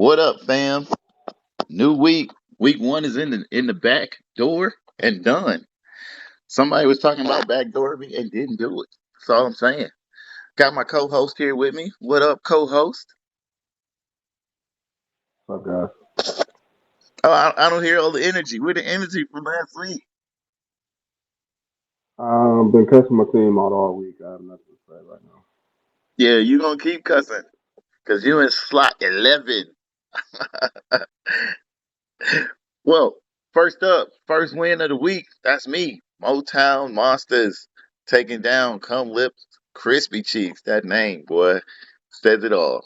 What up, fam? New week. Week one is in the back door and done. Somebody was talking about backdoor me and didn't do it. That's all I'm saying. Got my co-host here with me. What up, co-host? Fuck guys. Oh, I don't hear all the energy. Where the energy from last week? I've been cussing my team out all week. I have nothing to say right now. Yeah, you gonna keep cussing because you in slot 11. Well, first up, first win of the week. That's me. Motown Monsters taking down Come Lips Crispy Cheeks. That name, boy, says it all.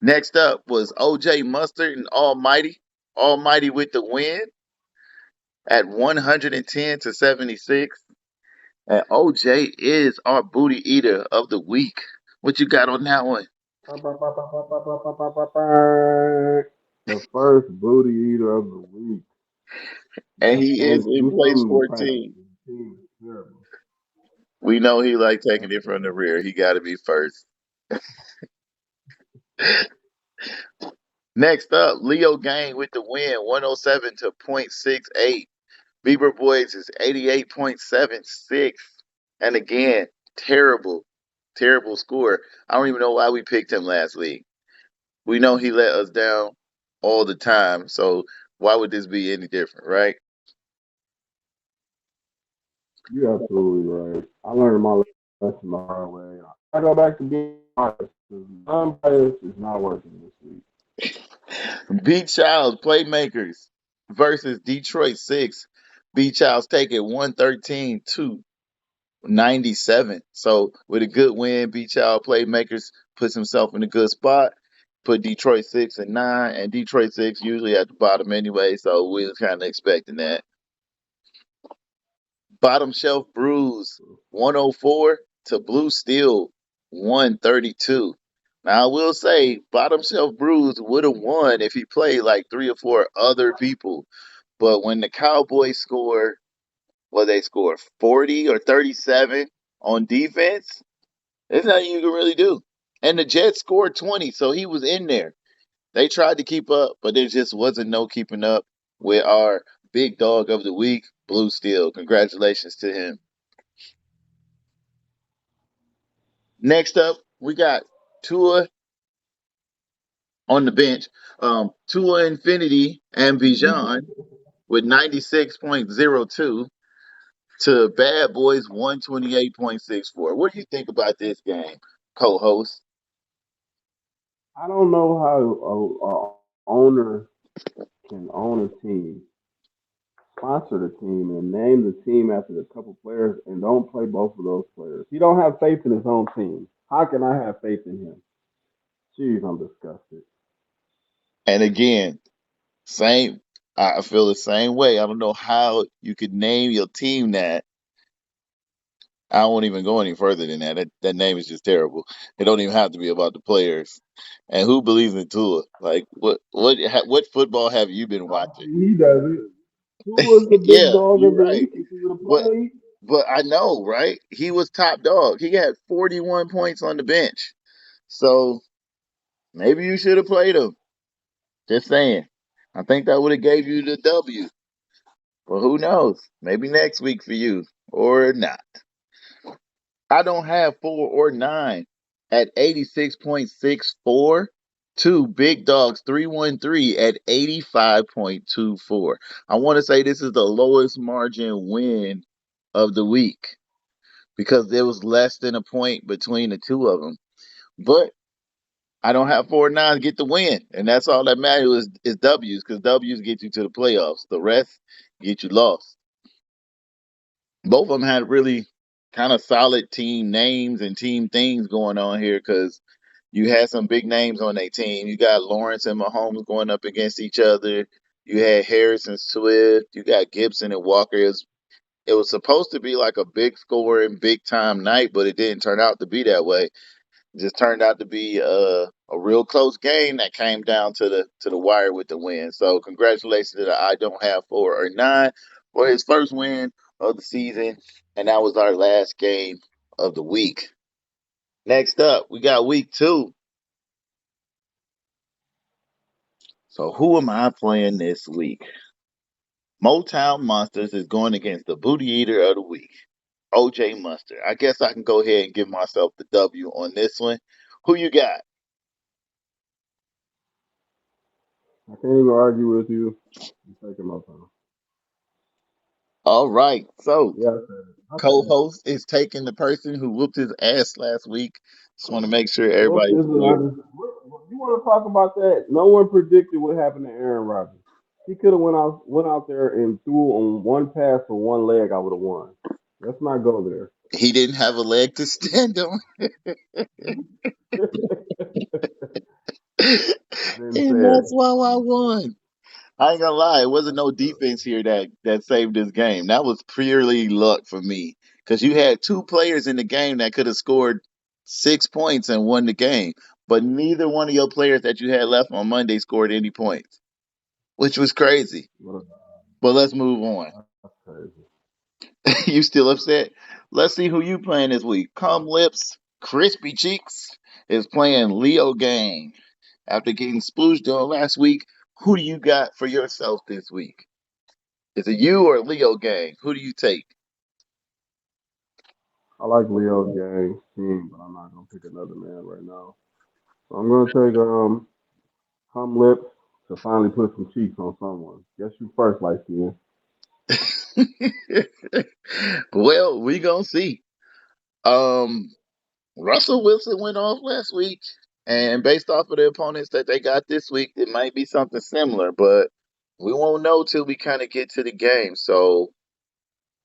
Next up was OJ Mustard and Almighty. Almighty with the win at 110 to 76. And OJ is our booty eater of the week. What you got on that one? The first booty eater of the week. And Yes, he is James, in do place something to Patrick. 14. The team is terrible. We know he like taking it from the rear. He got to be first. Next up, Leo Gang with the win, 107 to .68. Bieber Boys is 88.76. And again, terrible, terrible score. I don't even know why we picked him last week. We know he let us down all the time. So why would this be any different, right? You're absolutely right. I learned my lesson the hard way. I go back to being biased. Non-biased is not working this week. B Child's Playmakers versus Detroit 6. B Child's take it 113 to 97. So with a good win, B Child Playmakers puts himself in a good spot. Put Detroit 6 and 9, and Detroit 6 usually at the bottom anyway, so we was kind of expecting that. Bottom Shelf Brews 104 to Blue Steel 132. Now I will say Bottom Shelf Brews would have won if he played like three or four other people. But when the Cowboys score, well, they score 40 or 37 on defense, there's nothing you can really do. And the Jets scored 20, so he was in there. They tried to keep up, but there just wasn't no keeping up with our big dog of the week, Blue Steel. Congratulations to him. Next up, we got Tua on the bench. Tua Infinity and Bijan with 96.02 to Bad Boys 128.64. What do you think about this game, co-host? I don't know how a owner can own a team, sponsor the team, and name the team after a couple players and don't play both of those players. He don't have faith in his own team. How can I have faith in him? Jeez, I'm disgusted. And again, same. I feel the same way. I don't know how you could name your team that. I won't even go any further than that. That name is just terrible. It don't even have to be about the players. And who believes in Tua? Like what football have you been watching? He does it. Who was the big Yeah, dog you're of the right. week if he would have But played? but I know, right? He was top dog. He had 41 points on the bench. So maybe you should have played him. Just saying. I think that would have gave you the W. But who knows? Maybe next week for you or not. I don't have 4 or 9 at 86.64. Two Big Dogs 313 at 85.24. I want to say this is the lowest margin win of the week because there was less than a point between the two of them. But I don't have 4 or 9 to get the win, and that's all that matters is W's because W's get you to the playoffs. The rest get you lost. Both of them had really kind of solid team names and team things going on here because you had some big names on their team. You got Lawrence and Mahomes going up against each other. You had Harrison Swift. You got Gibson and Walker. It was supposed to be like a big scoring, big time night, but it didn't turn out to be that way. It just turned out to be a real close game that came down to the wire with the win. So congratulations to the I don't have 4 or 9 for his first win of the season, and that was our last game of the week. Next up, we got week 2. So who am I playing this week? Motown Monsters is going against the Booty Eater of the Week, OJ Mustard. I guess I can go ahead and give myself the W on this one. Who you got? I can't even argue with you. I'm taking my time. All right. So Yeah, I said it. I said it. co-host is taking the person who whooped his ass last week. Just want to make sure Well, everybody's clear. you want to talk about that? No one predicted what happened to Aaron Rodgers. He could have went out there and threw on one pass for one leg. I would have won. Let's not go there. He didn't have a leg to stand on. I didn't say And it. that's why I I didn't say it. won. I ain't gonna lie, it wasn't That's no true. defense here that saved this game. That was purely luck for me. Because you had two players in the game that could have scored 6 points and won the game. But neither one of your players that you had left on Monday scored any points, which was crazy. What But let's move on. that's crazy. You still upset? Let's see who you playing this week. Cum Lips, Crispy Cheeks is playing Leo Gang. After getting splooged on last week, who do you got for yourself this week? Is it you or Leo Gang? Who do you take? I like Leo Gang's team, but I'm not gonna pick another man right now. So I'm gonna take Hum Lips to finally put some cheeks on someone. Guess you first, light skin. Well, we gonna see. Um, Russell Wilson went off last week, and based off of the opponents that they got this week, it might be something similar, but we won't know till we kind of get to the game. So,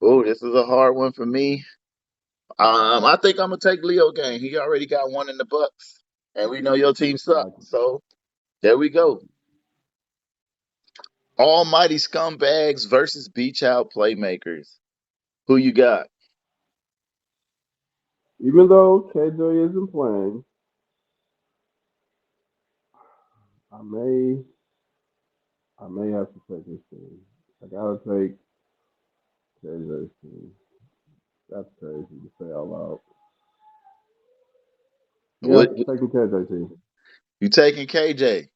oh, this is a hard one for me. I think I'm gonna take Leo Gang. He already got one in the Bucks, and we know your team I like sucks. So there we go. it. Almighty scumbags versus beach out playmakers. Who you got? Even though KJ isn't playing, I may I may have to take his team. I gotta take KJ's team. That's crazy to say out loud. Yeah, What taking KJ team. you taking KJ?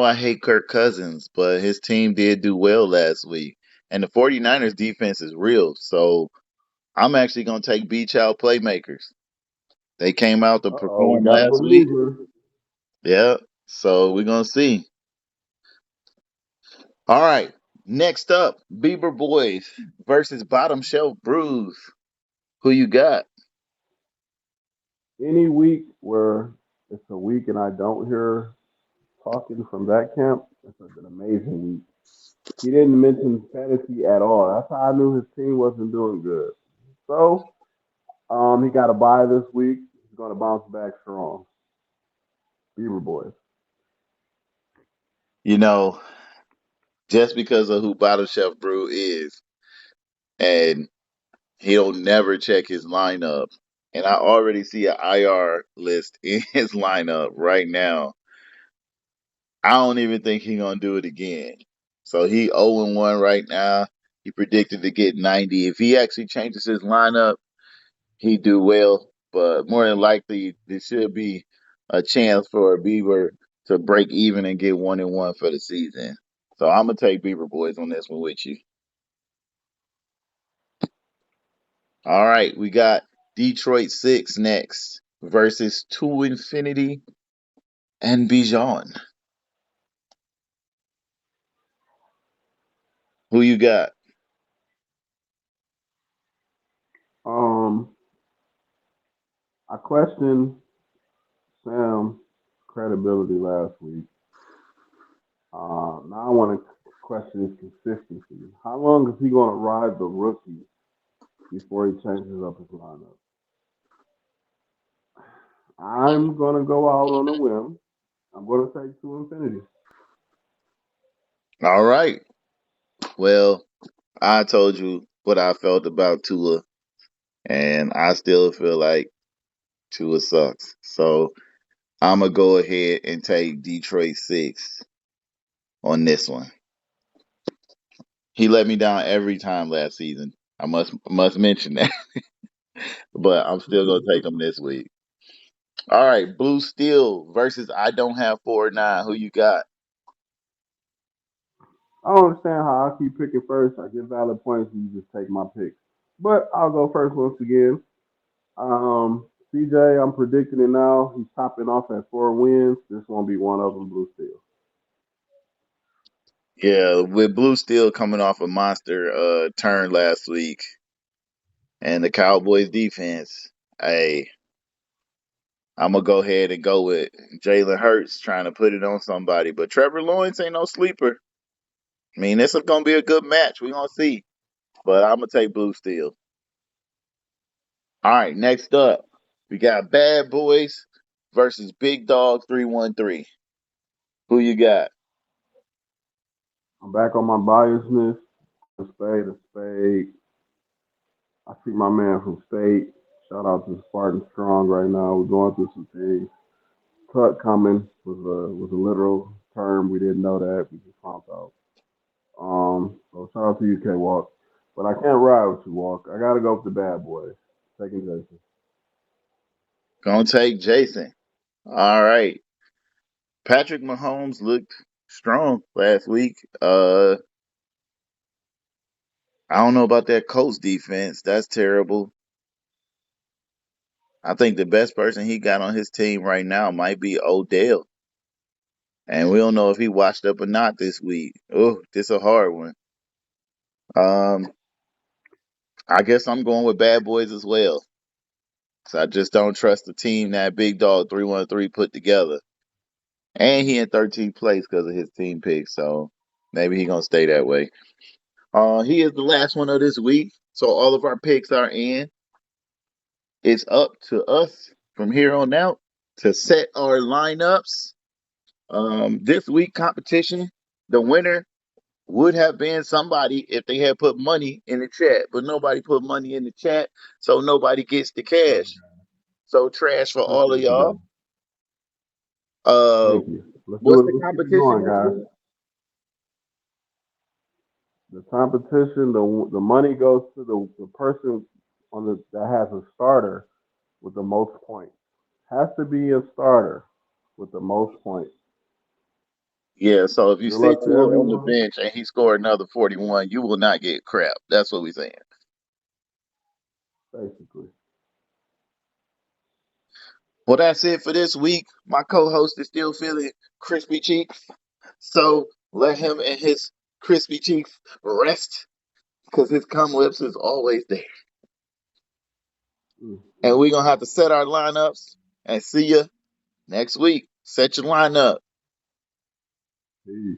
I hate Kirk Cousins, but his team did do well last week. And the 49ers defense is real. So I'm actually gonna take beach out playmakers. They came out to Uh oh, we perform got a last week. believer. Yeah. So we're gonna see. All right. Next up, Bieber Boys versus Bottom Shelf Brews. Who you got? Any week where it's a week and I don't hear talking from that camp, it's an amazing week. He didn't mention fantasy at all. That's how I knew his team wasn't doing good. So, he got a bye this week. He's going to bounce back strong. Beaver boys. You know, just because of who Bottom Shelf Brew is, and he'll never check his lineup. And I already see an IR list in his lineup right now. I don't even think he's gonna do it again. So he 0-1 right now. He predicted to get 90. If he actually changes his lineup, he do well. But more than likely, there should be a chance for Beaver to break even and get 1-1 for the season. So I'm gonna take Beaver Boys on this one with you. All right, we got Detroit Six next versus To Infinity and Bijan. Who you got? Um, I questioned Sam's credibility last week. Now I want to question his consistency. How long is he going to ride the rookie before he changes up his lineup? I'm going to go out on a whim. I'm going to take to infinity. All right. Well, I told you what I felt about Tua, and I still feel like Tua sucks. So I'm gonna go ahead and take Detroit Six on this one. He let me down every time last season. I must mention that, but I'm still gonna take him this week. All right, Blue Steel versus I don't have 4 9. Who you got? I don't understand how I keep picking first. I get valid points and you just take my pick. But I'll go first once again. CJ, I'm predicting it now. He's topping off at 4 wins. This won't be one of them, Blue Steel. Yeah, with Blue Steel coming off a monster turn last week and the Cowboys defense, hey, I'm gonna go ahead and go with Jalen Hurts trying to put it on somebody. But Trevor Lawrence ain't no sleeper. I mean, this is gonna be a good match. We gonna see. But I'm gonna take Blue Steel. All right, next up, we got Bad Boys versus Big Dog 313. Who you got? I'm back on my biasness. A spade. I see my man from State. Shout out to Spartan Strong right now. We're going through some things. Cut coming was a literal term. We didn't know that. We just found out. So shout out to you, K Walk. But I can't ride with you, Walk. I gotta go with the bad boy. Taking Jason. Gonna take Jason. All right. Patrick Mahomes looked strong last week. I don't know about that Colts defense. That's terrible. I think the best person he got on his team right now might be Odell. And we don't know if he washed up or not this week. Oh, this a hard one. Um, I guess I'm going with Bad Boys as well. So I just don't trust the team that Big Dog 313 put together. And he in 13th place because of his team pick. So maybe he gonna stay that way. He is the last one of this week. So all of our picks are in. It's up to us from here on out to set our lineups. This week competition, the winner would have been somebody if they had put money in the chat, but nobody put money in the chat, so nobody gets the cash. So trash for all of Appreciate you y'all. guys. Uh, Thank you. Let's do what's it. the Let's keep it competition going, this guys. week? The competition, the money goes to the person that has a starter with the most points. Has to be a starter with the most points. Yeah, so if you Good sit luck to Tua on the everyone. bench and he scored another 41, you will not get crap. That's what we're saying. Basically. Well, that's it for this week. My co-host is still feeling crispy cheeks, so let him and his crispy cheeks rest because his cum lips is always there. Mm, And mm, we're gonna have mm. to set our lineups and see you next week. Set your lineup. Peace.